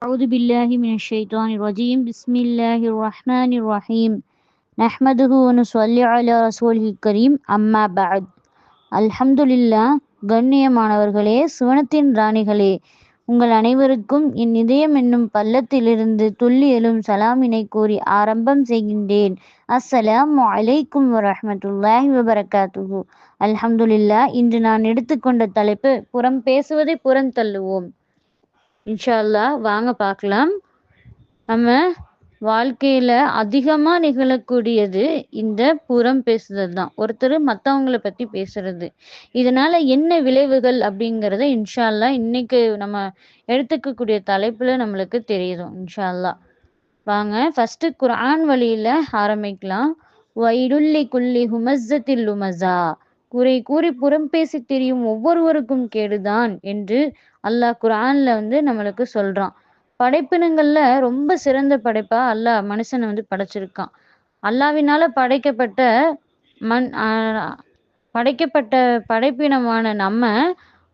أعوذ بالله من الشيطان الرجيم بسم الله الرحمن الرحيم نحمده ونصلي على رسوله الكريم أما بعد அல்ஹம்துலில்லா. கண்ணியமானவர்களே, சுவனத்தின் ராணிகளே, உங்கள் அனைவருக்கும் என் இதயம் என்னும் பள்ளத்திலிருந்து துள்ளி எழும் சலாமினை கூறி ஆரம்பம் செய்கின்றேன். அஸ்ஸலாமு அலைக்கும் வரஹ்மத்துல்லாஹி வபரகாத்துஹு. அல்ஹம்துலில்லா. இன்று நான் எடுத்துக்கொண்ட தலைப்பு புறம் பேசுவதை புறம் தள்ளுவோம். இன்ஷா அல்லாஹ் வாங்க பார்க்கலாம். நம்ம வாழ்க்கையில அதிகமா நிகழக்கூடியது இந்த புறம் பேசுதல் தான். ஒருத்தர் மற்றவங்களை பத்தி பேசுறது. இதனால என்ன விளைவுகள் அப்படிங்கிறத இன்ஷா அல்லாஹ் இன்னைக்கு நம்ம எடுத்துக்கக்கூடிய தலைப்புல நம்மளுக்கு தெரியும் இன்ஷா அல்லாஹ். வாங்க ஃபர்ஸ்ட் குர்ஆன் வழியில ஆரம்பிக்கலாம். வைலுல்லி குல்லி ஹுமஸ்ஸத்தில் லுமஸா. குறை கூறி புறம் பேசி தெரியும் ஒவ்வொருவருக்கும் கேடுதான் என்று அல்லாஹ் குர்ஆன்ல நம்மளுக்கு சொல்றான். படைப்பினங்கள்ல ரொம்ப சிறந்த படைப்பா அல்லாஹ் மனுஷனை படைச்சிருக்கான். அல்லாஹ்வினால படைக்கப்பட்ட படைப்பினமான நம்ம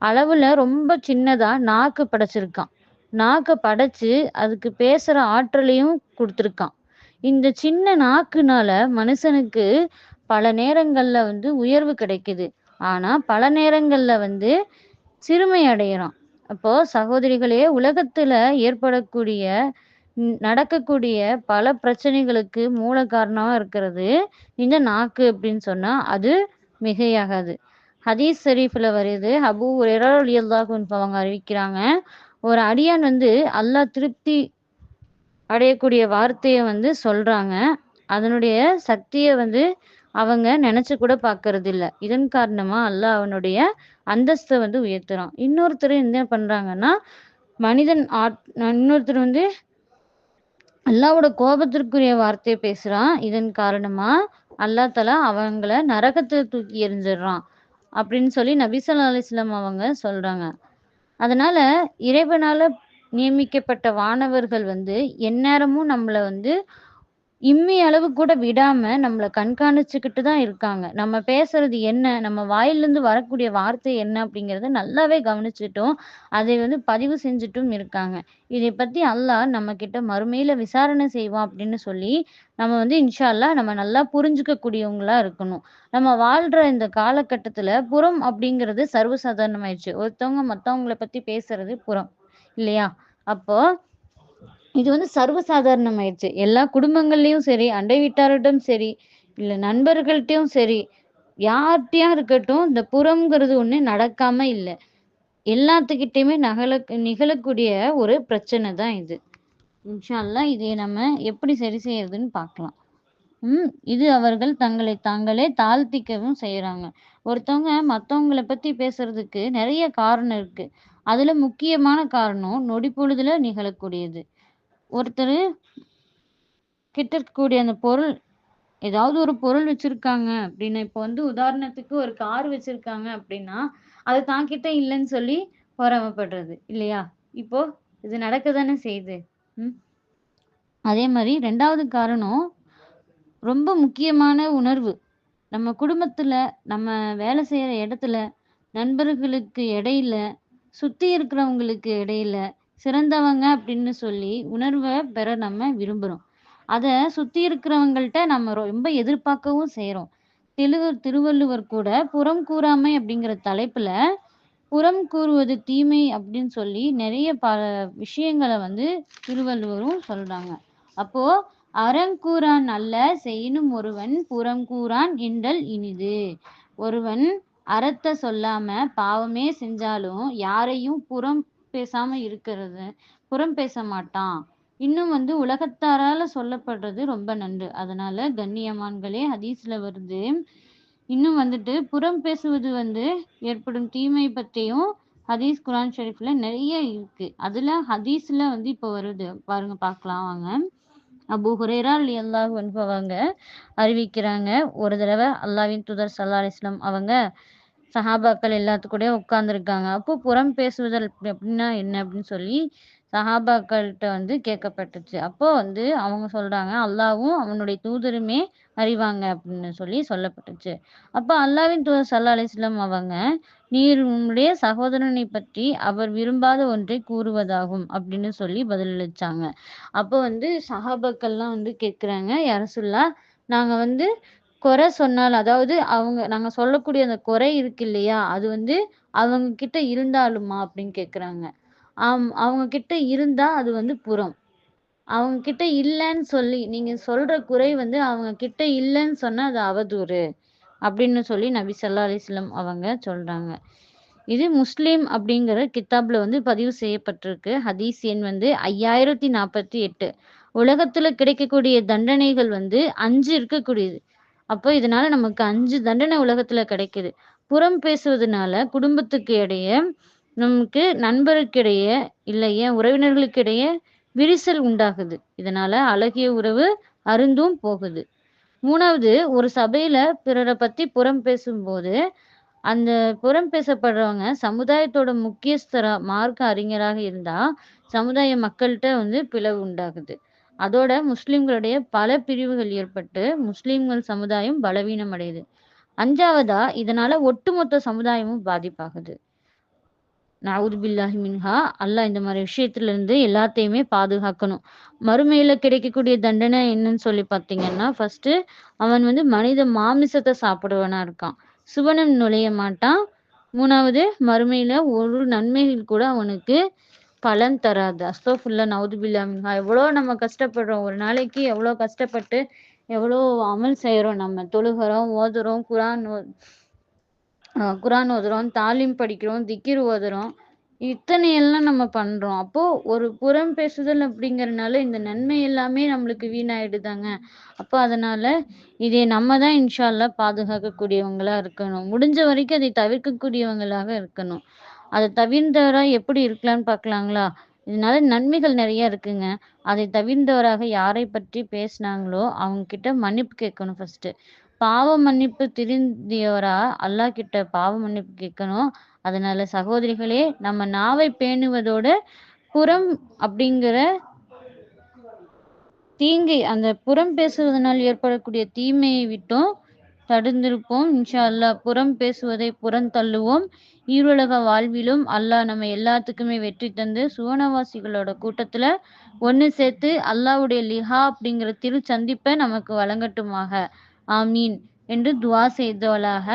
அளவுல ரொம்ப சின்னதா நாக்கு படைச்சிருக்கான். நாக்க படைச்சு அதுக்கு பேசுற ஆற்றலையும் கொடுத்துருக்கான். இந்த சின்ன நாக்குனால மனுஷனுக்கு பல நேரங்கள்ல உயர்வு கிடைக்குது. ஆனா பல நேரங்கள்ல சிறுமை அடையறான். அப்போ சகோதரிகளே, உலகத்துல நடக்கக்கூடிய பல பிரச்சனைகளுக்கு மூல காரணமா இருக்கிறது இந்த நாக்கு அப்படின்னு சொன்னா அது மிகையாகாது. ஹதீஸ் ஷரீஃப்ல வருது. அபூ ஹுரைரா ரலியல்லாஹு அன்ஹு அவங்க அறிவிக்கிறாங்க, ஒரு அடியான் அல்லாஹ் திருப்தி அடையக்கூடிய வார்த்தையை சொல்றாங்க. அதனுடைய சக்தியை அவங்க நினைச்சு கூட பார்க்கறது இல்ல. இதன் காரணமா அல்லாஹ் அவனுடைய அந்தஸ்தை உயர்த்துறான். இன்னொருத்தர் என்ன பண்றாங்கன்னா, இன்னொருத்தர் அல்லாஹ்வோட கோபத்திற்குரிய வார்த்தையை பேசுறான். இதன் காரணமா அல்லாஹ் தஆலா அவங்கள நரகத்துல தூக்கி எறிஞ்சிடுறான் அப்படின்னு சொல்லி நபி ஸல்லல்லாஹு அலைஹி வஸல்லம் அவங்க சொல்றாங்க. அதனால இறைவனால நியமிக்கப்பட்ட வானவர்கள் எந்நேரமும் நம்மள இம்மி அளவு கூட விடாம நம்மள கண்காணிச்சுக்கிட்டு தான் இருக்காங்க. நம்ம பேசுறது என்ன, நம்ம வாயிலிருந்து வரக்கூடிய வார்த்தை என்ன அப்படிங்கறத நல்லாவே கவனிச்சுட்டும் அதை பதிவு செஞ்சுட்டும் இருக்காங்க. இதை பத்தி அல்லாஹ் நம்ம கிட்ட மறுமையில விசாரணை செய்வான் அப்படின்னு சொல்லி நம்ம இன்ஷா அல்லாஹ் நம்ம நல்லா புரிஞ்சுக்க கூடியவங்களா இருக்கணும். நம்ம வாழ்ற இந்த காலகட்டத்துல புறம் அப்படிங்கிறது சர்வசாதாரணமாயிடுச்சு. ஒருத்தவங்க மத்தவங்களை பத்தி பேசுறது புறம் இல்லையா? அப்போ இது சர்வசாதாரணமாயிடுச்சு. எல்லா குடும்பங்கள்லயும் சரி, அண்டை வீட்டாரிடம் சரி, இல்ல நண்பர்கள்ட்டயும் சரி, யார்கிட்டயா இருக்கட்டும், இந்த புறம்ங்கிறது ஒண்ணு நடக்காம இல்ல. எல்லாத்துக்கிட்டையுமே நிகழக்கூடிய ஒரு பிரச்சனை தான் இது. இன்ஷா அல்லாஹ் இதை நம்ம எப்படி சரி செய்யறதுன்னு பார்க்கலாம். இது அவர்கள் தங்களை தாங்களே தாழ்த்திக்கவும் செய்யறாங்க. ஒருத்தவங்க மத்தவங்களை பத்தி பேசுறதுக்கு நிறைய காரணம் இருக்கு. அதுல முக்கியமான காரணம் நொடி பொழுதுல நிகழக்கூடியது. ஒருத்தர் கிட்ட இருக்கக்கூடிய அந்த பொருள், ஏதாவது ஒரு பொருள் வச்சிருக்காங்க அப்படின்னா, இப்போ உதாரணத்துக்கு ஒரு கார் வச்சிருக்காங்க அப்படின்னா, அது தான் கிட்ட இல்லைன்னு சொல்லி பொறாமைப்படுறது இல்லையா? இப்போ இது நடக்க தானே செய்யுது. அதே மாதிரி 2வது காரணம் ரொம்ப முக்கியமான உணர்வு. நம்ம குடும்பத்துல, நம்ம வேலை செய்யற இடத்துல, நண்பர்களுக்கு இடையில, சுத்தி இருக்கிறவங்களுக்கு இடையில சிறந்தவங்க அப்படின்னு சொல்லி உணர்வை பெற நம்ம விரும்புறோம். அத சுத்தி இருக்கிறவங்கள்ட்ட நம்ம ரொம்ப எதிர்பார்க்கவும் செய்றோம். திருவள்ளுவர் கூட புறம் கூறாமை அப்படிங்கிற தலைப்புல புறம் கூறுவது தீமை அப்படின்னு சொல்லி நிறைய பல விஷயங்களை திருவள்ளுவரும் சொல்றாங்க. அப்போ அறங்கூறான் அல்ல செய்யினும் ஒருவன் புறங்கூறான் என்றல் இனிது. ஒருவன் அறத்தை சொல்லாம பாவமே செஞ்சாலும் யாரையும் புறம் பேச மாட்டான். இன்னும் உலகத்தாரால சொல்லப்படுறது ரொம்ப நன்று. அதனால கண்ணியமான்களே, ஹதீஸ்ல வருது. இன்னும் புறம் பேசுவது ஏற்படும் தீமை பற்றியும் ஹதீஸ் குர்ஆன் ஷரீஃப்ல நிறைய இருக்கு. அதுல ஹதீஸ்ல இப்போ வருது பாருங்க, பார்க்கலாம் வாங்க. அபூ ஹுரைரா ரலியல்லாஹு அன்ஹு அவங்க அறிவிக்கிறாங்க, ஒரு தடவை அல்லாஹ்வின் தூதர் ஸல்லல்லாஹு அலைஹி வஸல்லம் அவங்க சஹாபாக்கள் எல்லாத்துக்கூடயும் உட்கார்ந்துருக்காங்க. அப்போ புறம் பேசுவதல் அப்படின்னா என்ன அப்படின்னு சொல்லி சஹாபாக்கள்கிட்ட வந்து கேட்கப்பட்டுச்சு. அப்போ வந்து அவங்க சொல்றாங்க, அல்லாவும் அவனுடைய தூதருமே அறிவாங்க அப்படின்னு சொல்லி சொல்லப்பட்டுச்சு. அப்ப அல்லாஹ்வின் தூதர் ஸல்லல்லாஹு அலைஹி வஸல்லம் அவங்க, நீர் உன்னுடைய சகோதரனை பற்றி அவர் விரும்பாத ஒன்றை கூறுவதாகும் அப்படின்னு சொல்லி பதிலளிச்சாங்க. அப்போ வந்து சஹாபாக்கள்லாம் வந்து கேட்குறாங்க, யா ரசூலல்லாஹ், நாங்க வந்து குறை சொன்னால், அதாவது நாங்க சொல்லக்கூடிய அந்த குறை இருக்கு இல்லையா? அது வந்து அவங்க கிட்ட இருந்தாலுமா அப்படின்னு கேட்குறாங்க. அவங்க கிட்ட இருந்தா அது வந்து புறம். அவங்க கிட்ட இல்லன்னு சொல்லி நீங்க சொல்ற குறை வந்து அவங்க கிட்ட இல்லன்னு சொன்னா அது அவதூறு. அப்படின்னு சொல்லி நபி ஸல்லல்லாஹு அலைஹி வஸல்லம் அவங்க சொல்றாங்க. இது முஸ்லிம் அப்படிங்கிற கித்தாப்ல வந்து பதிவு செய்யப்பட்டிருக்கு. ஹதீஸ் எண் வந்து 5048. உலகத்துல கிடைக்கக்கூடிய தண்டனைகள் வந்து 5 இருக்கக்கூடியது. அப்போ இதனால நமக்கு 5 தண்டனை உலகத்துல கிடைக்குது. புறம் பேசுவதனால குடும்பத்துக்கு இடையே, நமக்கு நண்பருக்கிடையே, இல்ல ஏன் உறவினர்களுக்கிடையே விரிசல் உண்டாகுது. இதனால அழகிய உறவு அருந்தும் போகுது. 3வது, ஒரு சபையில பிறர பத்தி புறம் பேசும்போது, அந்த புறம் பேசப்படுறவங்க சமுதாயத்தோட முக்கியஸ்தரா, மார்க்க அறிஞராக இருந்தா, சமுதாய மக்கள்ட்ட வந்து பிளவு உண்டாகுது. அதோட முஸ்லிம்களுடைய பல பிரிவுகள் ஏற்பட்டு, முஸ்லிம்கள் சமுதாயம் பலவீனம் அடையுது. 5வதா, இதனால ஒட்டுமொத்த சமுதாயமும் பாதிப்பாகுது. நவுது பில்லாஹி மின்ஹா. அல்லாஹ் இந்த மாரி விஷயத்துலருந்து எல்லாத்தையுமே பாதுகாக்கணும். மறுமையில கிடைக்கக்கூடிய தண்டனை என்னன்னு சொல்லி பார்த்தீங்கன்னா, ஃபர்ஸ்ட்டு அவன் வந்து மனித மாமிசத்த சாப்பிடுவனா இருக்கான். சுவனம் நுழைய மாட்டான். 3வது, மறுமையில ஒரு நன்மைகள் கூட அவனுக்கு பலன் தராது. அஸ்தக்ஃபிருல்லாஹ், நவுது பில்லாஹி மின்ஹா. எவ்வளோ நம்ம கஷ்டப்படுறோம். ஒரு நாளைக்கு எவ்வளோ கஷ்டப்பட்டு, எவ்வளோ அமல் செய்றோம் நம்ம. தொழுகுறோம், ஓதுறோம், குரான் ஓதுறோம், தாலீம் படிக்கிறோம், திக்ர் ஓதுறோம். இத்தனையெல்லாம் நம்ம பண்றோம். அப்போ ஒரு புறம் பேசுதல் அப்படிங்கிறனால இந்த நன்மை எல்லாமே நம்மளுக்கு வீணாயிடுதாங்க. அப்போ அதனால இதை நம்ம தான் இன்ஷா அல்லாஹ் பாதுகாக்கக்கூடியவங்களா இருக்கணும். முடிஞ்ச வரைக்கும் அதை தவிர்க்கக்கூடியவங்களாக இருக்கணும். அத தவிர்ந்தவரா எப்படி இருக்கலாம்னு பார்க்கலாங்களா? இதனால நன்மைகள் நெறைய இருக்குங்க. அதை தவிர்ந்தவராக யாரை பற்றி பேசினாங்களோ, அவங்க கிட்ட மன்னிப்பு கேட்கணும் ஃபர்ஸ்ட்டு. பாவ மன்னிப்பு திருந்தியவரா அல்லாஹ் கிட்ட பாவ மன்னிப்பு கேட்கணும். அதனால சகோதரிகளே, நம்ம நாவை பேணுவதோட, புறம் அப்படிங்கிற தீங்கை, அந்த புறம் பேசுவதனால் ஏற்படக்கூடிய தீமையை விட்டும் தடுந்திருப்போம். இன்ஷா அல்லாஹ் புறம் பேசுவதை புறந்தள்ளுவோம். ஈருலக வாழ்விலும் அல்லாஹ் நம்ம எல்லாத்துக்குமே வெற்றி தந்து சுவனவாசிகளோட கூட்டத்துல ஒண்ணு சேர்த்து அல்லாஹ்வுடைய லிஹா அப்படிங்கிற திருச்சந்திப்ப நமக்கு வழங்கட்டுமாக. ஆமீன் என்று துஆ செய்தவளாக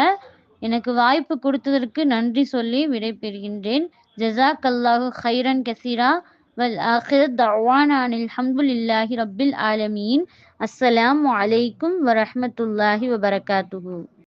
எனக்கு வாய்ப்பு கொடுத்ததற்கு நன்றி சொல்லி விடைபெறுகின்றேன். ஜஸாக்கல்லாஹு கைரன் கஸீரா வல் ஆখিরাত தஅவானா அனில் ஹம்துலில்லாஹி ரப்பில் ஆலமீன். அஸ்ஸலாமு அலைக்கும் வரஹ்மத்துல்லாஹி வபரகாத்துஹு.